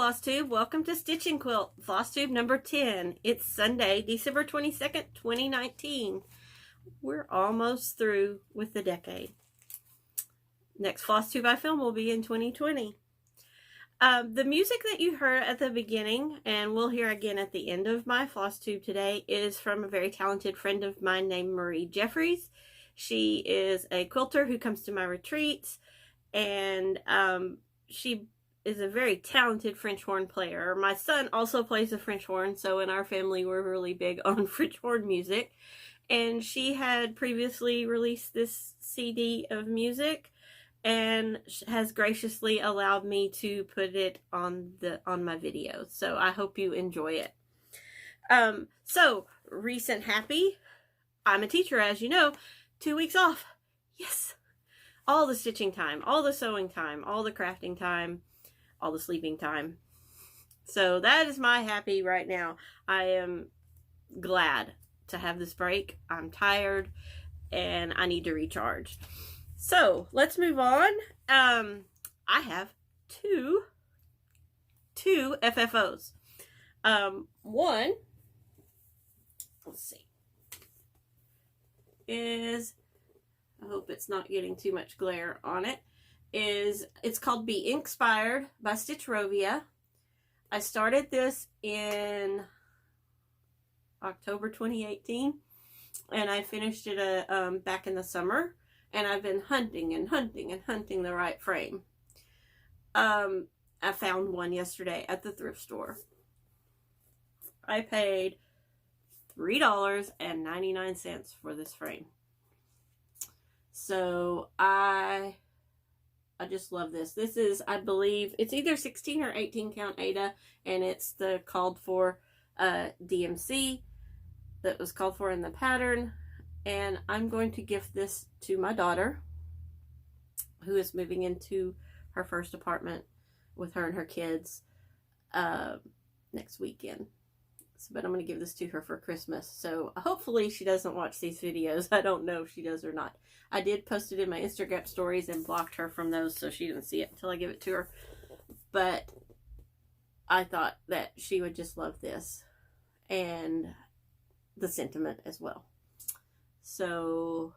Flosstube. Welcome to Stitching Quilt, Flosstube number 10. It's Sunday, December 22nd, 2019. We're almost through with the decade. Next Flosstube I film will be in 2020. The music that you heard at the beginning, and we'll hear again at the end of my Flosstube today, is from a very talented friend of mine named Merilee Jeffries. She is a quilter who comes to my retreats, and she is a very talented French horn player. My son also plays the French horn, so in our family we're really big on French horn music. And she had previously released this CD of music and has graciously allowed me to put it on my videos. So I hope you enjoy it. So recent happy. I'm a teacher, as you know. 2 weeks off. Yes. All the stitching time, all the sewing time, all the crafting time, all the sleeping time. So that is my happy right now. I am glad to have this break. I'm tired and I need to recharge. So let's move on. I have two FFOs. One, let's see, is, I hope it's not getting too much glare on it, it's called Be Inspired by Stitch Rovia. I started this in October 2018 and I finished it back in the summer, and I've been hunting and hunting and hunting the right frame. I found one yesterday at the thrift store. I paid $3.99 for this frame. So I just love this. This is, I believe, it's either 16 or 18 count Ada, and it's the called for DMC that was called for in the pattern. And I'm going to gift this to my daughter, who is moving into her first apartment with her and her kids next weekend. But I'm going to give this to her for Christmas. So hopefully she doesn't watch these videos. I don't know if she does or not. I did post it in my Instagram stories and blocked her from those, so she didn't see it until I give it to her. But I thought that she would just love this and the sentiment as well. So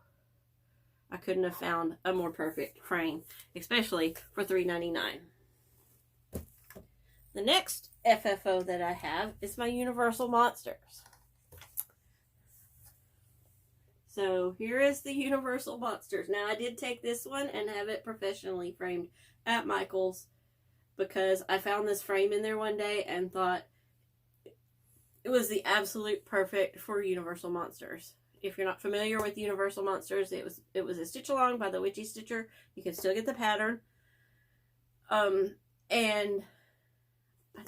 I couldn't have found a more perfect frame, especially for $3.99. The next FFO that I have is my Universal Monsters. So here is the Universal Monsters. Now I did take this one and have it professionally framed at Michael's because I found this frame in there one day and thought it was the absolute perfect for Universal Monsters. If you're not familiar with Universal Monsters, it was a stitch along by the Witchy Stitcher. You can still get the pattern. And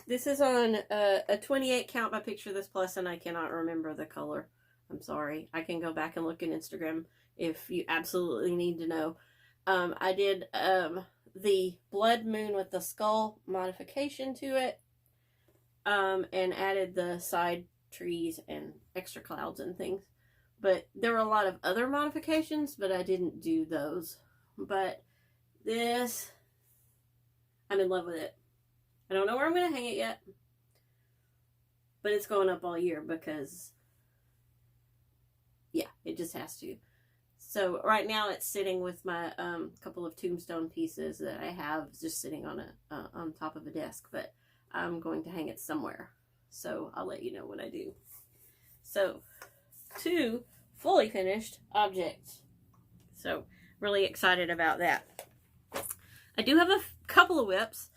this is on a 28 count by Picture This Plus, and I cannot remember the color. I'm sorry. I can go back and look in Instagram if you absolutely need to know. I did the Blood Moon with the skull modification to it, and added the side trees and extra clouds and things. But there were a lot of other modifications, but I didn't do those. But this, I'm in love with it. I don't know where I'm going to hang it yet, but it's going up all year because, yeah, it just has to. So right now it's sitting with my couple of tombstone pieces that I have just sitting on on top of a desk, but I'm going to hang it somewhere. So I'll let you know when I do. So, two fully finished objects. So really excited about that. I do have a couple of whips.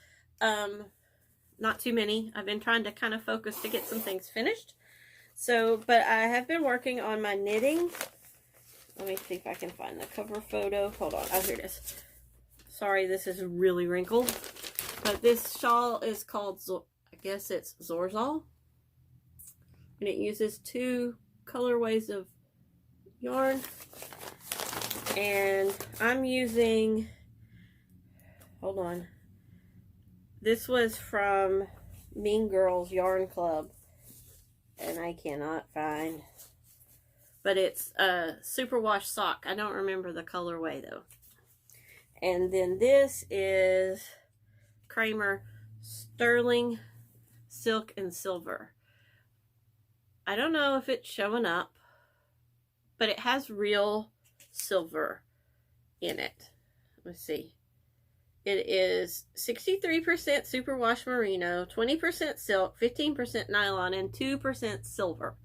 Not too many. I've been trying to kind of focus to get some things finished. So, but I have been working on my knitting. Let me see if I can find the cover photo. Hold on. Oh, here it is. Sorry, this is really wrinkled. But this shawl is called, I guess it's Zorzal. And it uses two colorways of yarn. And I'm using, hold on. This was from Mean Girls Yarn Club, and I cannot find, but it's a superwash sock. I don't remember the colorway though. And then this is Kramer sterling silk and silver. I don't know if it's showing up, but it has real silver in it. Let's see. It is 63% superwash merino, 20% silk, 15% nylon, and 2% silver.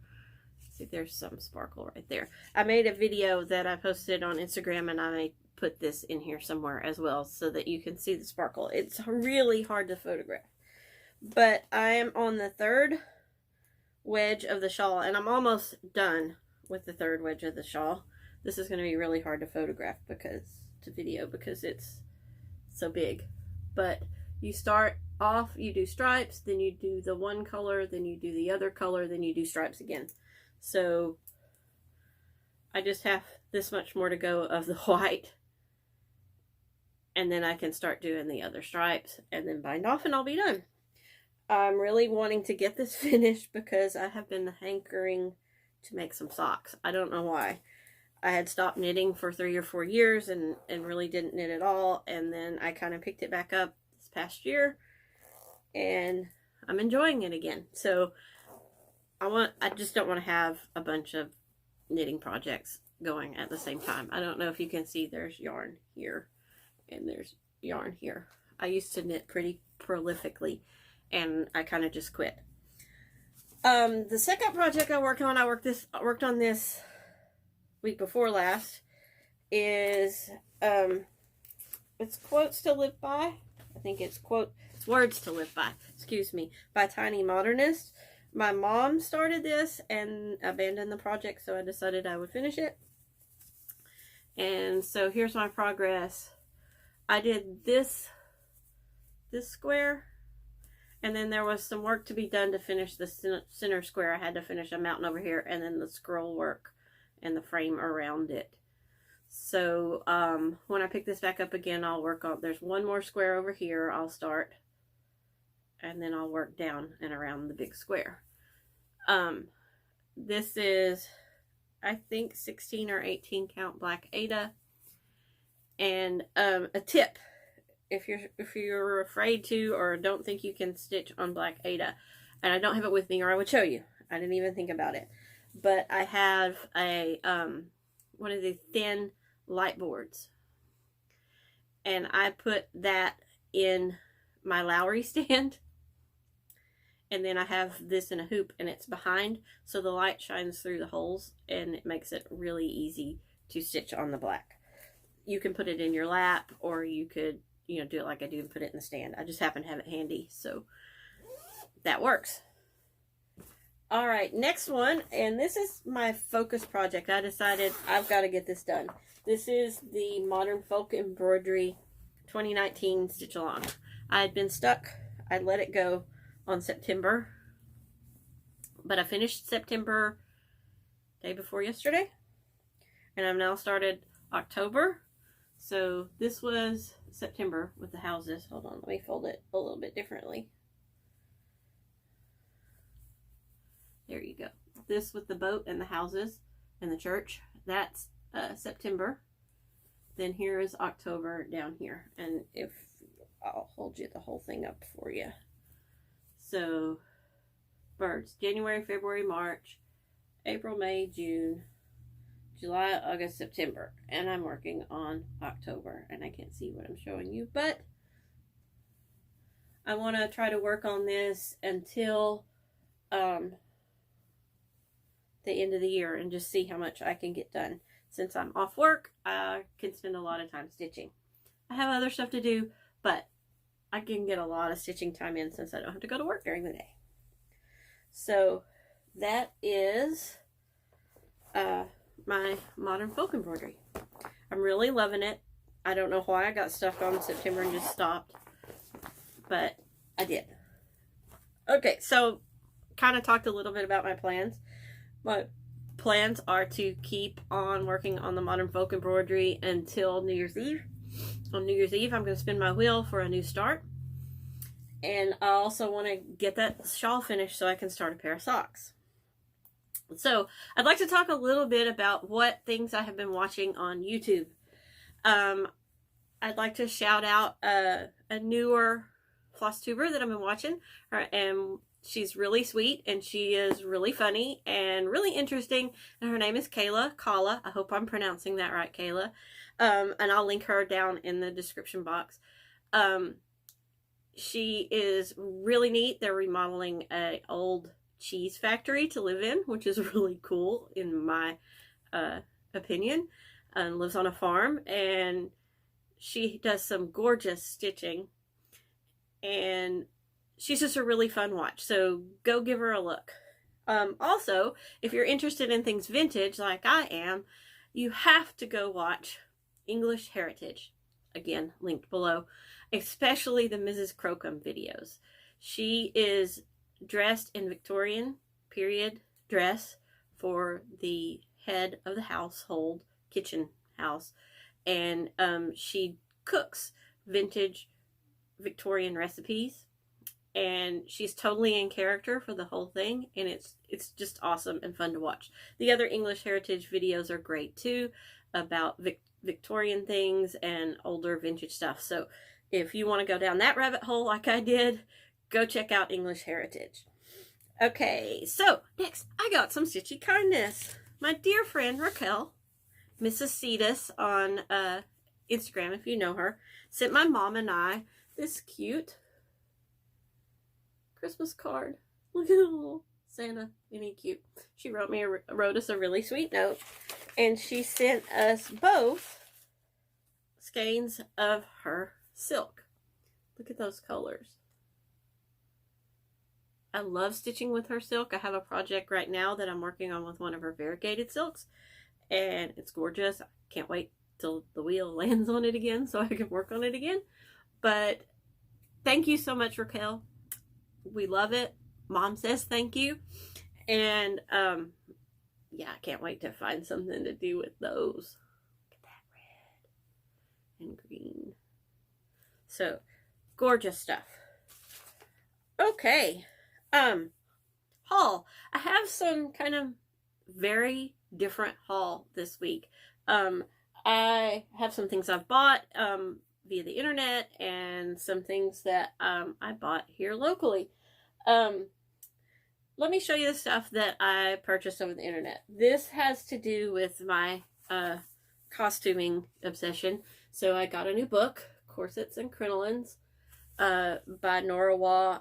See, there's some sparkle right there. I made a video that I posted on Instagram, and I may put this in here somewhere as well so that you can see the sparkle. It's really hard to photograph. But I am on the third wedge of the shawl, and I'm almost done with the third wedge of the shawl. This is going to be really hard to photograph to video because it's so big. But you start off, you do stripes, then you do the one color, then you do the other color, then you do stripes again. So I just have this much more to go of the white, and then I can start doing the other stripes and then bind off, and I'll be done. I'm really wanting to get this finished because I have been hankering to make some socks. I don't know why. I had stopped knitting for 3 or 4 years and really didn't knit at all. And then I kind of picked it back up this past year, and I'm enjoying it again. So I just don't want to have a bunch of knitting projects going at the same time. I don't know if you can see, there's yarn here and there's yarn here. I used to knit pretty prolifically, and I kind of just quit. The second project I worked on, I worked on this week before last, is it's Quotes to Live By. I think it's Words to Live By, excuse me, by Tiny Modernist. My mom started this and abandoned the project, so I decided I would finish it. And so here's my progress. I did this square, and then there was some work to be done to finish the center square. I had to finish a mountain over here, and then the scroll work and the frame around it. So when I pick this back up again, I'll work on, there's one more square over here I'll start, and then I'll work down and around the big square. This is, I think, 16 or 18 count black Aida. And a tip, if you're afraid to or don't think you can stitch on black Aida, and I don't have it with me or I would show you. I didn't even think about it. But I have a one of the thin light boards, and I put that in my Lowry stand, and then I have this in a hoop, and it's behind, so the light shines through the holes, and it makes it really easy to stitch on the black. You can put it in your lap, or you could, do it like I do and put it in the stand. I just happen to have it handy, so that works. All right, next one, and this is my focus project. I decided I've got to get this done. This is the Modern Folk Embroidery 2019 Stitch Along. I had been stuck. I let it go on September, but I finished September day before yesterday, and I've now started October. So this was September with the houses. Hold on, let me fold it a little bit differently. There you go. This with the boat and the houses and the church. That's September. Then here is October down here. And if I'll hold you the whole thing up for you. So birds. January, February, March, April, May, June, July, August, September. And I'm working on October. And I can't see what I'm showing you. But I want to try to work on this until the end of the year and just see how much I can get done. Since I'm off work, I can spend a lot of time stitching. I have other stuff to do, but I can get a lot of stitching time in since I don't have to go to work during the day. So that is my Modern Folk Embroidery. I'm really loving it. I don't know why I got stuck on September and just stopped, but I did. Okay, so kind of talked a little bit about my plans. My plans are to keep on working on the Modern Folk Embroidery until New Year's Eve. On New Year's Eve, I'm going to spin my wheel for a new start. And I also want to get that shawl finished so I can start a pair of socks. So, I'd like to talk a little bit about what things I have been watching on YouTube. I'd like to shout out a newer Flosstuber that I've been watching, and she's really sweet, and she is really funny and really interesting, and her name is Kala. I hope I'm pronouncing that right, Kala. And I'll link her down in the description box. She is really neat. They're remodeling an old cheese factory to live in, which is really cool in my opinion, and lives on a farm, and she does some gorgeous stitching, and she's just a really fun watch, so go give her a look. Also, if you're interested in things vintage like I am, you have to go watch English Heritage, again linked below, especially the Mrs. Crocombe videos. She is dressed in Victorian period dress for the head of the household, kitchen house, and she cooks vintage Victorian recipes, and she's totally in character for the whole thing, and it's just awesome and fun to watch. The other English Heritage videos are great too, about Victorian things and older vintage stuff. So if you want to go down that rabbit hole like I did, go check out English Heritage. Okay, so next I got some stitchy kindness. My dear friend Raquel, Mrs. Cetus on Instagram, if you know her, sent my mom and I this cute Christmas card. Look at the little Santa, isn't he cute? She wrote us a really sweet note, and she sent us both skeins of her silk. Look at those colors. I love stitching with her silk. I have a project right now that I'm working on with one of her variegated silks, and it's gorgeous. I can't wait till the wheel lands on it again so I can work on it again. But thank you so much, Raquel. We love it. Mom says thank you. And yeah, I can't wait to find something to do with those. Look at that red and green. So gorgeous stuff. Okay. Haul. I have some kind of very different haul this week. I have some things I've bought via the internet, and some things that I bought here locally. Let me show you the stuff that I purchased over the internet. This has to do with my costuming obsession. So I got a new book, Corsets and Crinolines, by Nora Waugh,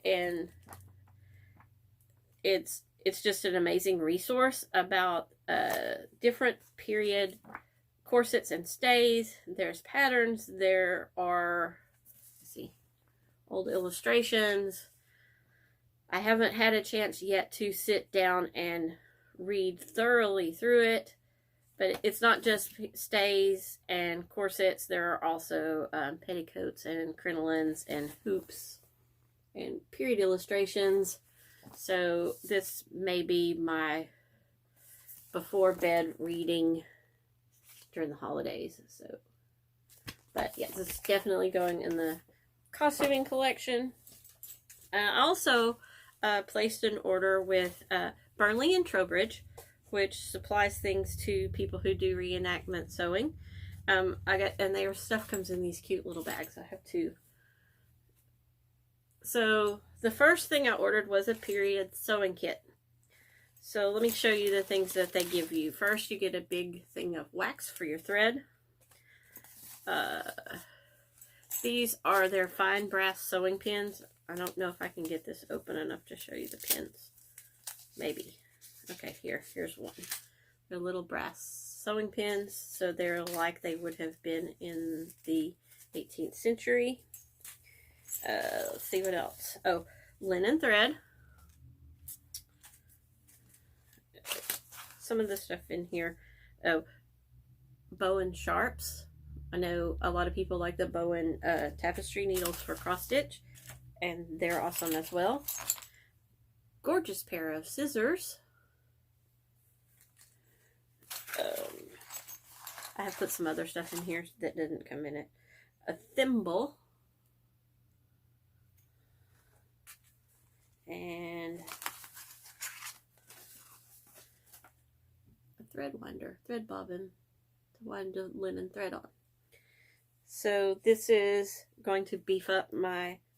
and it's just an amazing resource about different period corsets and stays. There's patterns. There are, let's see, old illustrations. I haven't had a chance yet to sit down and read thoroughly through it, but it's not just stays and corsets. There are also petticoats and crinolines and hoops and period illustrations. So this may be my before bed reading during the holidays. So, but yeah, this is definitely going in the costuming collection. I also placed an order with Burnley and Trowbridge, which supplies things to people who do reenactment sewing. And their stuff comes in these cute little bags. I have two. So the first thing I ordered was a period sewing kit. So let me show you the things that they give you. First, you get a big thing of wax for your thread. These are their fine brass sewing pins. I don't know if I can get this open enough to show you the pins. Maybe. Okay, here's one. They're little brass sewing pins, so they're like they would have been in the 18th century. Let's see what else. Oh, linen thread. Some of the stuff in here. Oh, Bowen sharps. I know a lot of people like the Bowen tapestry needles for cross stitch, and they're awesome as well. Gorgeous pair of scissors. I have put some other stuff in here that didn't come in it. A thimble. And a thread winder, thread bobbin to wind the linen thread on. So this is going to beef up my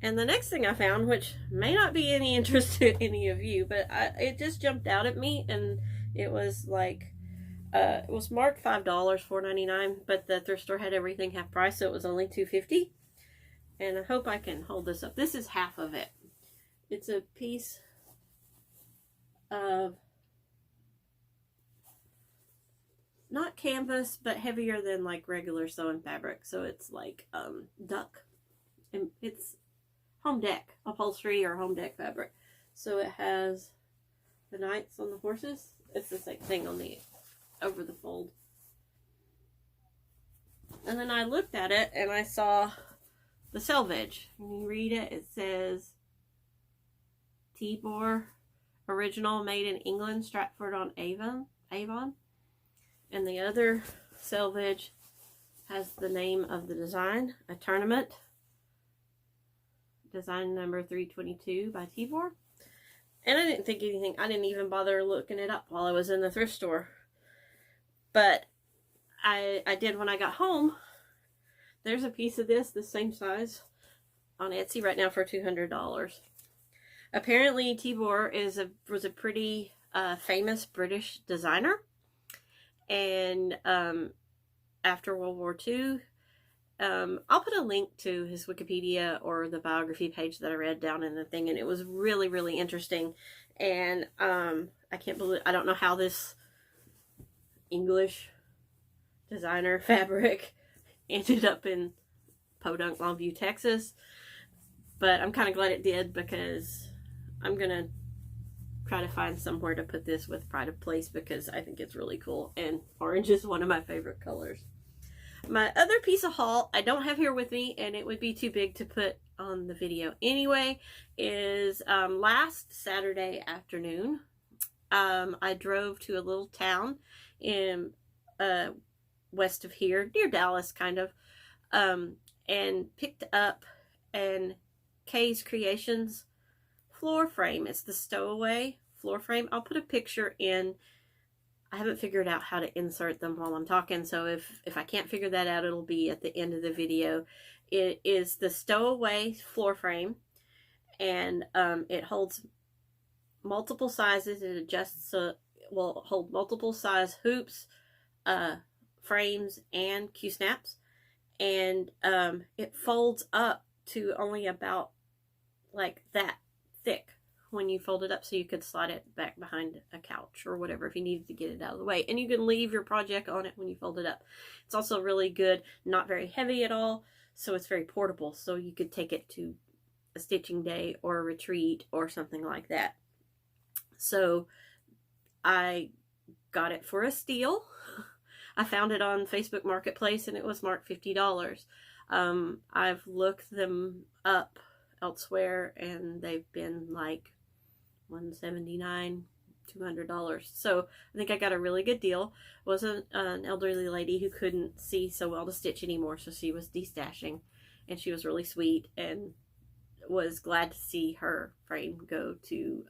And the next thing I found, which may not be any interest to any of you, but it just jumped out at me, and it was like, it was marked $5, $4.99, but the thrift store had everything half price, so it was only $2.50. And I hope I can hold this up. This is half of it. It's a piece of not canvas, but heavier than like regular sewing fabric. So it's like duck, and it's home deck upholstery or home deck fabric. So it has the knights on the horses. It's the same thing on the over the fold. And then I looked at it and I saw the selvage. When you read it, it says Tibor original, made in England, Stratford on Avon. And the other selvage has the name of the design, a tournament, design number 322 by Tibor. And I didn't think anything, I didn't even bother looking it up while I was in the thrift store. But I did when I got home. There's a piece of this, the same size, on Etsy right now for $200. Apparently Tibor was a pretty famous British designer. And after World War II, I'll put a link to his Wikipedia or the biography page that I read down in the thing, and it was really, really interesting. And I can't believe, I don't know how this English designer fabric ended up in Podunk, Longview, Texas, but I'm kind of glad it did, because I'm gonna try to find somewhere to put this with pride of place, because I think it's really cool, and orange is one of my favorite colors. My other piece of haul I don't have here with me, and it would be too big to put on the video anyway, is last Saturday afternoon I drove to a little town in west of here, near Dallas kind of, and picked up an Kay's Creations floor frame. It's the Stowaway floor frame. I'll put a picture in. I haven't figured out how to insert them while I'm talking, so if I can't figure that out, it'll be at the end of the video. It is the Stowaway floor frame, and it holds multiple sizes. It adjusts, will hold multiple size hoops, frames, and Q-snaps, and it folds up to only about like that thick when you fold it up, so you could slide it back behind a couch or whatever if you needed to get it out of the way, and you can leave your project on it when you fold it up. It's also really good, not very heavy at all, so it's very portable, so you could take it to a stitching day or a retreat or something like that. So I got it for a steal. I found it on Facebook Marketplace and it was marked $50. I've looked them up elsewhere and they've been like $179, $200. So I think I got a really good deal. It was an elderly lady who couldn't see so well to stitch anymore, so she was destashing, and she was really sweet and was glad to see her frame go to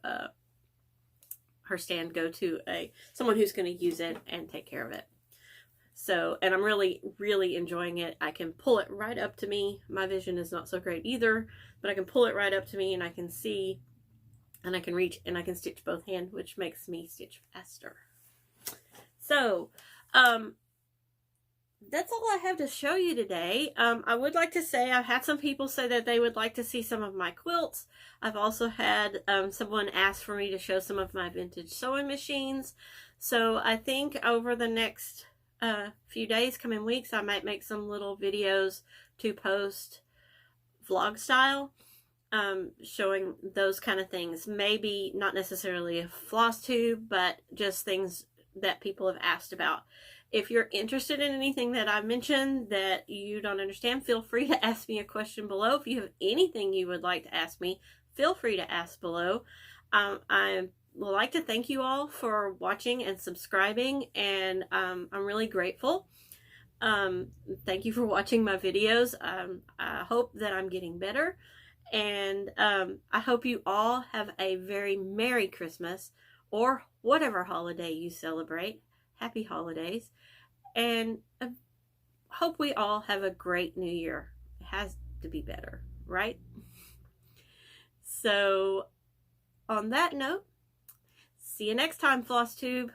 her stand go to someone who's going to use it and take care of it. So, and I'm really, really enjoying it. I can pull it right up to me. My vision is not so great either, but I can pull it right up to me and I can see and I can reach and I can stitch both hands, which makes me stitch faster. So, that's all I have to show you today. I would like to say I've had some people say that they would like to see some of my quilts. I've also had someone ask for me to show some of my vintage sewing machines. So I think over the next few days, coming weeks, I might make some little videos to post vlog style, showing those kind of things. Maybe not necessarily a floss tube, but just things that people have asked about. If you're interested in anything that I mentioned that you don't understand, feel free to ask me a question below. If you have anything you would like to ask me, feel free to ask below. I would like to thank you all for watching and subscribing, and I'm really grateful. Thank you for watching my videos. I hope that I'm getting better, and I hope you all have a very Merry Christmas, or whatever holiday you celebrate. Happy holidays, and I hope we all have a great new year. It has to be better, right? So on that note, see you next time, Flosstube.